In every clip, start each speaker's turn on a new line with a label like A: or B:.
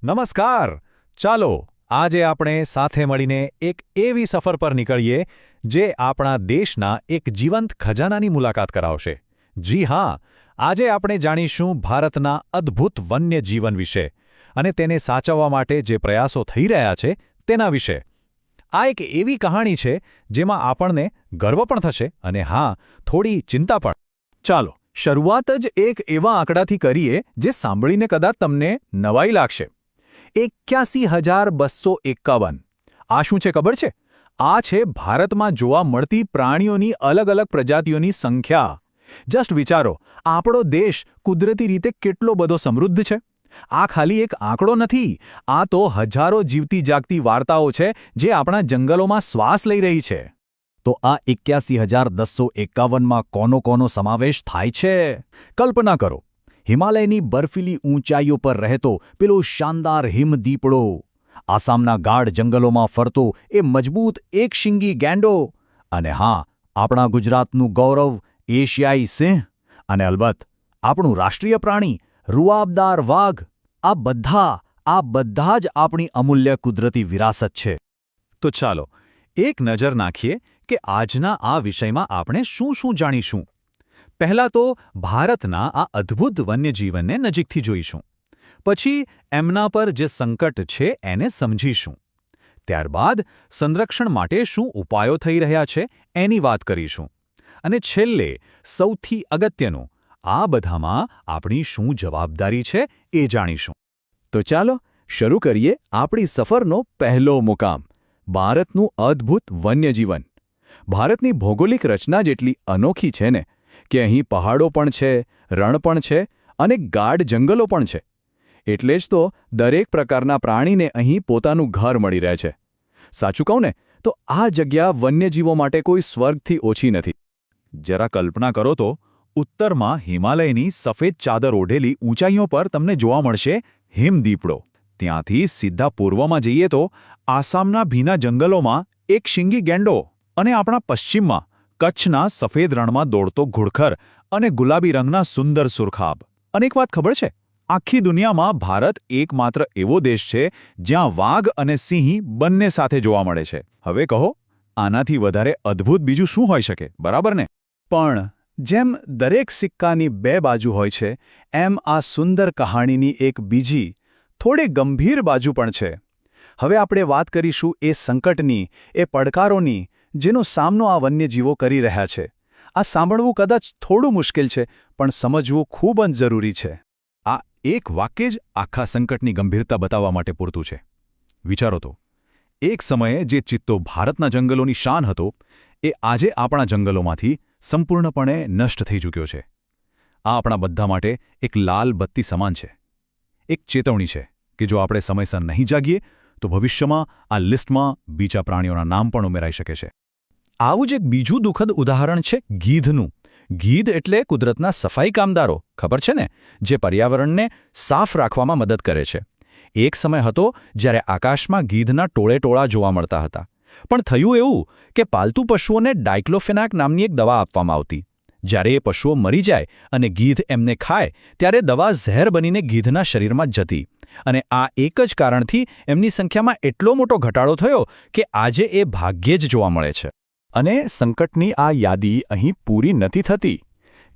A: નમસ્કાર. ચાલો આજે આપણે સાથે મળીને એક એવી સફર પર નીકળીએ જે આપણા દેશના એક જીવંત ખજાનાની મુલાકાત કરાવશે. જી હા, આજે આપણે જાણીશું ભારતના અદ્ભુત વન્યજીવન વિશે અને તેને સાચવવા માટે જે પ્રયાસો થઈ રહ્યા છે તેના વિશે. આ એક એવી કહાણી છે જેમાં આપણને ગર્વ પણ થશે અને હા, થોડી ચિંતા પણ. ચાલો શરૂઆત જ એક એવા આંકડાથી કરીએ જે સાંભળીને કદાચ તમને નવાઈ લાગશે. 81,251. આ શું છે ખબર છે? આ છે ભારતમાં જોવા મળતી પ્રાણીઓની અલગ અલગ પ્રજાતિઓની સંખ્યા. જસ્ટ વિચારો, આપણો દેશ કુદરતી રીતે કેટલો બધો સમૃદ્ધ છે. આ ખાલી એક આંકડો નથી, આ તો હજારો જીવતી જાગતી વાર્તાઓ છે જે આપણા જંગલોમાં શ્વાસ લઈ રહી છે. તો આ 81,251માં કોનો સમાવેશ થાય છે? કલ્પના કરો, હિમાલયની બર્ફીલી ઊંચાઈઓ પર રહેતો પેલો શાનદાર હિમદીપડો, આસામના ગાઢ જંગલોમાં ફરતો એ મજબૂત એકશિંગી ગેંડો, અને હા, આપણા ગુજરાતનું ગૌરવ એશિયાઈ સિંહ, અને અલબત્ત આપણું રાષ્ટ્રીય પ્રાણી રૂઆબદાર વાઘ. આ બધા જ આપણી અમૂલ્ય કુદરતી વિરાસત છે. તો ચાલો એક નજર નાખીએ કે આજના આ વિષયમાં આપણે શું જાણીશું. પહેલાં તો ભારતના આ અદ્ભુત વન્યજીવનને નજીકથી જોઈશું. પછી એમના પર જે સંકટ છે એને સમજીશું. ત્યારબાદ સંરક્ષણ માટે શું ઉપાયો થઈ રહ્યા છે એની વાત કરીશું. અને છેલ્લે સૌથી અગત્યનું, આ બધામાં આપણી શું જવાબદારી છે એ જાણીશું. તો ચાલો શરૂ કરીએ આપણી સફરનો પહેલો મુકામ, ભારતનું અદ્ભુત વન્યજીવન. ભારતની ભૌગોલિક રચના જેટલી અનોખી છે ને કે અહીં પહાડો પણ છે, રણ પણ છે અને ગાઢ જંગલો પણ છે. એટલે જ તો દરેક પ્રકારના પ્રાણીને અહીં પોતાનું ઘર મળી રહે છે. સાચું કહું ને તો આ જગ્યા વન્યજીવો માટે કોઈ સ્વર્ગથી ઓછી નથી. જરા કલ્પના કરો તો, ઉત્તરમાં હિમાલયની સફેદ ચાદર ઓઢેલી ઊંચાઈઓ પર તમને જોવા મળશે હિમદીપડો. ત્યાંથી સીધા પૂર્વમાં જઈએ તો આસામના ભીના જંગલોમાં એક શિંગી ગેંડો, અને આપણા પશ્ચિમમાં કચ્છના સફેદ રણમાં દોડતો ઘુડખર અને ગુલાબી રંગના સુંદર સુરખાબ. અને એક વાત ખબર છે, આખી દુનિયામાં ભારત એકમાત્ર એવો દેશ છે જ્યાં વાઘ અને સિંહ બંને સાથે જોવા મળે છે. હવે કહો, આનાથી વધારે અદ્ભુત બીજું શું હોઈ શકે, બરાબર ને? પણ જેમ દરેક સિક્કાની બે બાજુ હોય છે, એમ આ સુંદર કહાણીની એક બીજી, થોડી ગંભીર બાજુ પણ છે. હવે આપણે વાત કરીશું એ સંકટની, એ પડકારોની જેનો સામનો આ વન્યજીવો કરી રહ્યા છે. આ સાંભળવું કદાચ થોડું મુશ્કેલ છે, પણ સમજવું ખૂબ જ જરૂરી છે. આ એક વાક્ય જ આખા સંકટની ગંભીરતા બતાવવા માટે પૂરતું છે. વિચારો તો, એક સમયે જે ચિત્તો ભારતના જંગલોની શાન હતો, એ આજે આપણા જંગલોમાંથી સંપૂર્ણપણે નષ્ટ થઈ ચૂક્યો છે. આ આપણા બધા માટે એક લાલ બત્તી સમાન છે. એક ચેતવણી છે કે જો આપણે સમયસર નહીં જાગીએ તો ભવિષ્યમાં આ લિસ્ટમાં બીજા પ્રાણીઓના નામ પણ ઉમેરાઈ શકે છે. આવું જ એક બીજું દુઃખદ ઉદાહરણ છે ગીધનું. ગીધ એટલે કુદરતના સફાઈ કામદારો, ખબર છે ને, જે પર્યાવરણને સાફ રાખવામાં મદદ કરે છે. એક સમય હતો જ્યારે આકાશમાં ગીધના ટોળે જોવા મળતા હતા. પણ થયું એવું કે પાલતુ પશુઓને ડાયક્લોફેનાક નામની એક દવા આપવામાં આવતી. જ્યારે એ પશુઓ મરી જાય અને ગીધ એમને ખાય ત્યારે દવા ઝેર બનીને ગીધના શરીરમાં જતી. અને આ એક જ કારણથી એમની સંખ્યામાં એટલો મોટો ઘટાડો થયો કે આજે એ ભાગ્યે જ જોવા મળે છે. અને સંકટની આ યાદી અહીં પૂરી નથી થતી.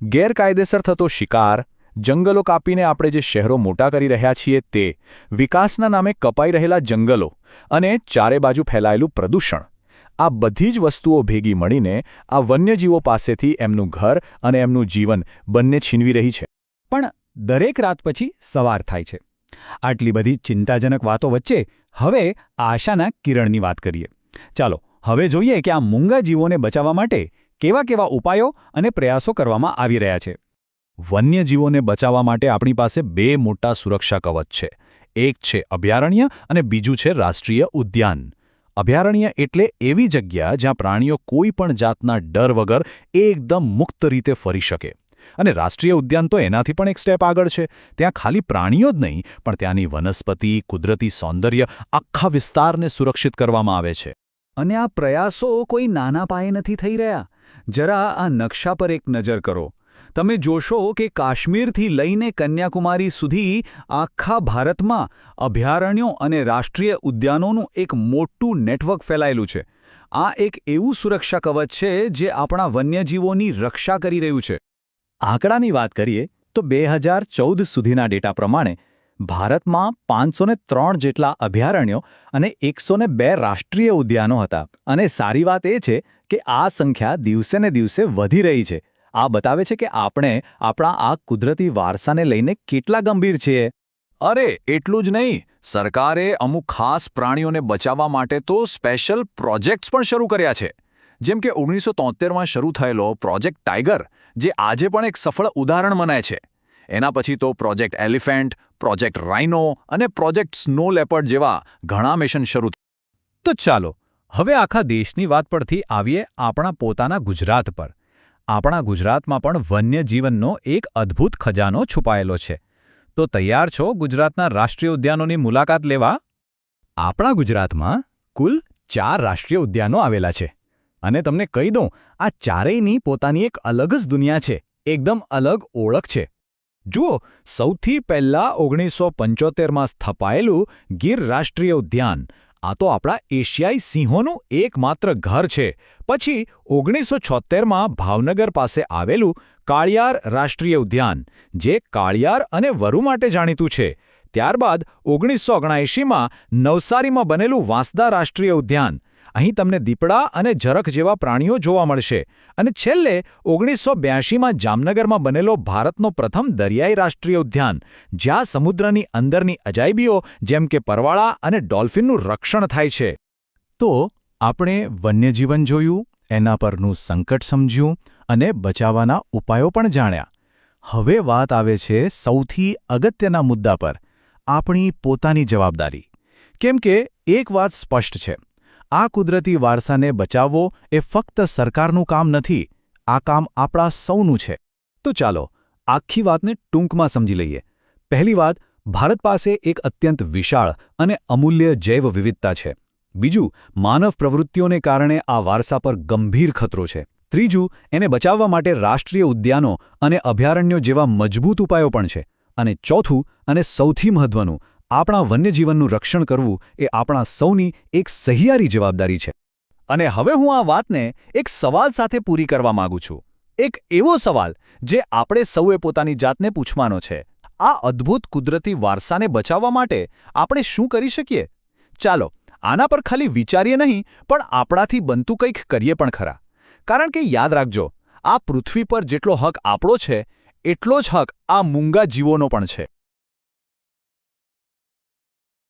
A: ગેરકાયદેસર થતો શિકાર, જંગલો કાપીને આપણે જે શહેરો મોટા કરી રહ્યા છીએ તે, વિકાસના નામે કપાઈ રહેલા જંગલો અને ચારે બાજુ ફેલાયેલું પ્રદૂષણ, આ બધી જ વસ્તુઓ ભેગી મળીને આ વન્યજીવો પાસેથી એમનું ઘર અને એમનું જીવન બંને છીનવી રહી છે. પણ દરેક રાત પછી સવાર થાય છે. આટલી બધી ચિંતાજનક વાતો વચ્ચે હવે આશાના કિરણની વાત કરીએ. ચાલો હવે જોઈએ કે આ મૂંગા જીવોને બચાવવા માટે કેવા ઉપાયો અને પ્રયાસો કરવામાં આવી રહ્યા છે. વન્યજીવોને બચાવવા માટે આપણી પાસે બે મોટા સુરક્ષા કવચ છે. એક છે અભયારણ્ય અને બીજું છે રાષ્ટ્રીય ઉદ્યાન. અભયારણ્ય એટલે એવી જગ્યા જ્યાં પ્રાણીઓ કોઈ પણ જાતના ડર વગર એકદમ મુક્ત રીતે ફરી શકે. અને રાષ્ટ્રીય ઉદ્યાન તો એનાથી પણ એક સ્ટેપ આગળ છે. ત્યાં ખાલી પ્રાણીઓ જ નહીં, પણ ત્યાંની વનસ્પતિ, કુદરતી સૌંદર્ય, આખા વિસ્તારને સુરક્ષિત કરવામાં આવે છે. અને આ પ્રયાસો કોઈ નાના પાયે નથી થઈ રહ્યા. જરા આ નકશા પર એક નજર કરો. તમે જોશો કે કાશ્મીરથી લઈને કન્યાકુમારી સુધી આખા ભારતમાં અભયારણ્યો અને રાષ્ટ્રીય ઉદ્યાનોનું એક મોટું નેટવર્ક ફેલાયેલું છે. આ એક એવું સુરક્ષા કવચ છે જે આપણા વન્યજીવોની રક્ષા કરી રહ્યું છે.
B: આંકડાની વાત કરીએ તો 2014 સુધીના ડેટા પ્રમાણે ભારતમાં 503 જેટલા અભયારણ્યો અને 102 રાષ્ટ્રીય ઉદ્યાનો હતા. અને સારી વાત એ છે કે આ સંખ્યા દિવસે ને દિવસે વધી રહી છે. આ બતાવે છે કે આપણે આપણા આ કુદરતી વારસાને લઈને કેટલા ગંભીર છીએ.
A: અરે એટલું જ નહીં, સરકારે અમુક ખાસ પ્રાણીઓને બચાવવા માટે તો સ્પેશિયલ પ્રોજેક્ટ્સ પણ શરૂ કર્યા છે. જેમ કે 1973માં શરૂ થયેલો પ્રોજેક્ટ ટાઇગર, જે આજે પણ એક સફળ ઉદાહરણ મનાય છે. એના પછી તો પ્રોજેક્ટ એલિફન્ટ, પ્રોજેક્ટ રાઇનો અને પ્રોજેક્ટ સ્નો લેપર્ડ જેવા ઘણા મિશન શરૂ થયા. તો ચાલો હવે આખા દેશની વાત પરથી આવીએ આપણા પોતાના ગુજરાત પર. આપણા ગુજરાતમાં પણ વન્યજીવનનો એક અદ્ભુત ખજાનો છુપાયેલો છે. તો તૈયાર છો ગુજરાતના રાષ્ટ્રીય ઉદ્યાનોની મુલાકાત લેવા?
B: આપણા ગુજરાતમાં કુલ 4 રાષ્ટ્રીય ઉદ્યાનો આવેલા છે. અને તમને કહી દઉં, આ ચારેયની પોતાની એક અલગ જ દુનિયા છે, એકદમ અલગ ઓળખ છે. જુઓ, સૌથી પહેલાં 1975માં સ્થપાયેલું ગીર રાષ્ટ્રીય ઉદ્યાન. આ તો આપણા એશિયાઈ સિંહોનું એકમાત્ર ઘર છે. પછી 1976માં ભાવનગર પાસે આવેલું કાળિયાર રાષ્ટ્રીય ઉદ્યાન, જે કાળિયાર અને વરુ માટે જાણીતું છે. ત્યારબાદ 1979માં નવસારીમાં બનેલું વાંસદા રાષ્ટ્રીય ઉદ્યાન. અહીં તમને દીપડા અને ઝરખ જેવા પ્રાણીઓ જોવા મળશે. અને છેલ્લે 1982માં જામનગરમાં બનેલો ભારતનો પ્રથમ દરિયાઈ રાષ્ટ્રીય ઉદ્યાન, જ્યાં સમુદ્રની અંદરની અજાયબીઓ જેમ કે પરવાળા અને ડોલ્ફિનનું રક્ષણ થાય છે. તો આપણે વન્યજીવન જોયું, એના પરનું સંકટ સમજ્યું અને બચાવવાના ઉપાયો પણ જાણ્યા. હવે વાત આવે છે સૌથી અગત્યના મુદ્દા પર, આપણી પોતાની જવાબદારી. કેમ કે એક વાત સ્પષ્ટ છે, આ કુદરતી વારસાને બચાવવો એ ફક્ત સરકારનું કામ નથી, આ કામ આપણા સૌનું છે. તો ચાલો આખી વાતને ટૂંકમાં સમજી લઈએ. પહેલી વાત, ભારત પાસે એક અત્યંત વિશાળ અને અમૂલ્ય જૈવ વિવિધતા છે. બીજું, માનવ પ્રવૃત્તિઓને કારણે આ વારસા પર ગંભીર ખતરો છે. ત્રીજું, એને બચાવવા માટે રાષ્ટ્રીય ઉદ્યાનો અને અભયારણ્યો જેવા મજબૂત ઉપાયો પણ છે. અને ચોથું અને સૌથી મહત્વનું, આપણા વન્યજીવનનું રક્ષણ કરવું એ આપણા સૌની એક સહિયારી જવાબદારી છે. અને હવે હું આ વાતને એક સવાલ સાથે પૂરી કરવા માંગુ છું. એક એવો સવાલ જે આપણે સૌએ પોતાની જાતને પૂછવાનો છે. આ અદ્ભુત કુદરતી વારસાને બચાવવા માટે આપણે શું કરી શકીએ? ચાલો આના પર ખાલી વિચારીએ નહીં, પણ આપણાથી બનતું કંઈક કરીએ પણ ખરા. કારણ કે યાદ રાખજો, આ પૃથ્વી પર જેટલો હક આપણો છે, એટલો જ હક આ મૂંગા જીવોનો પણ છે.